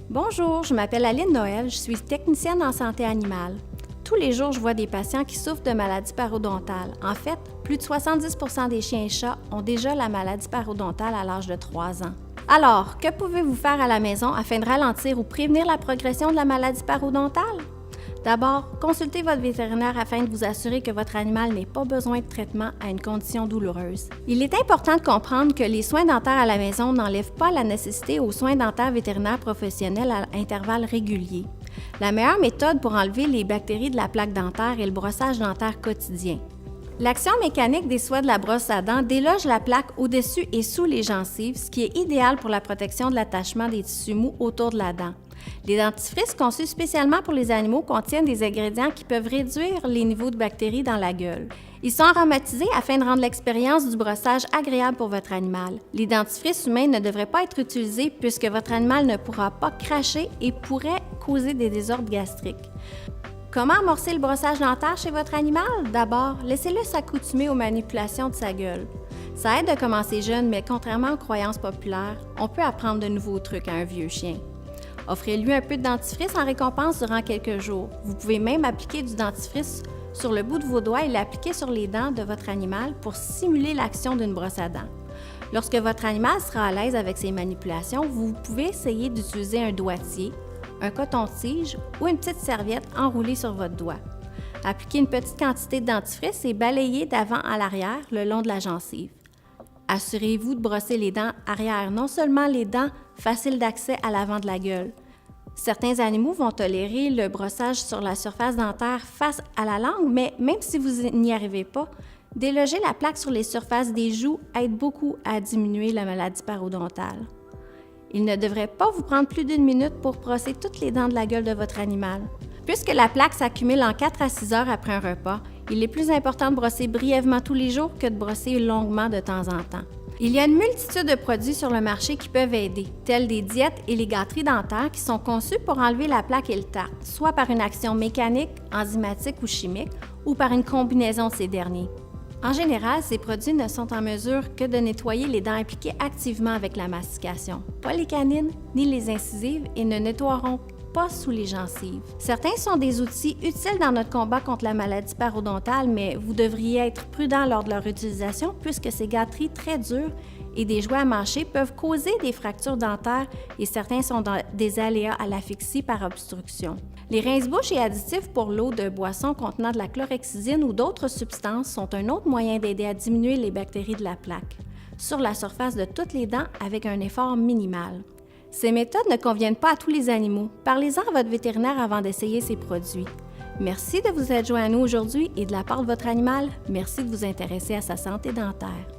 Bonjour, je m'appelle Aline Noël, je suis technicienne en santé animale. Tous les jours, je vois des patients qui souffrent de maladies parodontales. En fait, plus de 70 des chiens et chats ont déjà la maladie parodontale à l'âge de 3 ans. Alors, que pouvez-vous faire à la maison afin de ralentir ou prévenir la progression de la maladie parodontale? D'abord, consultez votre vétérinaire afin de vous assurer que votre animal n'ait pas besoin de traitement à une condition douloureuse. Il est important de comprendre que les soins dentaires à la maison n'enlèvent pas la nécessité aux soins dentaires vétérinaires professionnels à intervalles réguliers. La meilleure méthode pour enlever les bactéries de la plaque dentaire est le brossage dentaire quotidien. L'action mécanique des soies de la brosse à dents déloge la plaque au-dessus et sous les gencives, ce qui est idéal pour la protection de l'attachement des tissus mous autour de la dent. Les dentifrices conçus spécialement pour les animaux contiennent des ingrédients qui peuvent réduire les niveaux de bactéries dans la gueule. Ils sont aromatisés afin de rendre l'expérience du brossage agréable pour votre animal. Les dentifrices humains ne devraient pas être utilisés puisque votre animal ne pourra pas cracher et pourrait causer des désordres gastriques. Comment amorcer le brossage dentaire chez votre animal? D'abord, laissez-le s'accoutumer aux manipulations de sa gueule. Ça aide de commencer jeune, mais contrairement aux croyances populaires, on peut apprendre de nouveaux trucs à un vieux chien. Offrez-lui un peu de dentifrice en récompense durant quelques jours. Vous pouvez même appliquer du dentifrice sur le bout de vos doigts et l'appliquer sur les dents de votre animal pour simuler l'action d'une brosse à dents. Lorsque votre animal sera à l'aise avec ces manipulations, vous pouvez essayer d'utiliser un doigtier, un coton-tige ou une petite serviette enroulée sur votre doigt. Appliquez une petite quantité de dentifrice et balayez d'avant à l'arrière le long de la gencive. Assurez-vous de brosser les dents arrière, non seulement les dents faciles d'accès à l'avant de la gueule. Certains animaux vont tolérer le brossage sur la surface dentaire face à la langue, mais même si vous n'y arrivez pas, déloger la plaque sur les surfaces des joues aide beaucoup à diminuer la maladie parodontale. Il ne devrait pas vous prendre plus d'1 minute pour brosser toutes les dents de la gueule de votre animal. Puisque la plaque s'accumule en 4 à 6 heures après un repas, il est plus important de brosser brièvement tous les jours que de brosser longuement de temps en temps. Il y a une multitude de produits sur le marché qui peuvent aider, tels des diètes et les gâteries dentaires qui sont conçus pour enlever la plaque et le tartre, soit par une action mécanique, enzymatique ou chimique, ou par une combinaison de ces derniers. En général, ces produits ne sont en mesure que de nettoyer les dents impliquées activement avec la mastication, pas les canines ni les incisives, et ne nettoieront pas sous les gencives. Certains sont des outils utiles dans notre combat contre la maladie parodontale, mais vous devriez être prudent lors de leur utilisation puisque ces gâteries très dures et des jouets à mâcher peuvent causer des fractures dentaires et certains sont des aléas à l'asphyxie par obstruction. Les rince-bouches et additifs pour l'eau de boisson contenant de la chlorhexidine ou d'autres substances sont un autre moyen d'aider à diminuer les bactéries de la plaque sur la surface de toutes les dents avec un effort minimal. Ces méthodes ne conviennent pas à tous les animaux. Parlez-en à votre vétérinaire avant d'essayer ces produits. Merci de vous être joint à nous aujourd'hui et de la part de votre animal, merci de vous intéresser à sa santé dentaire.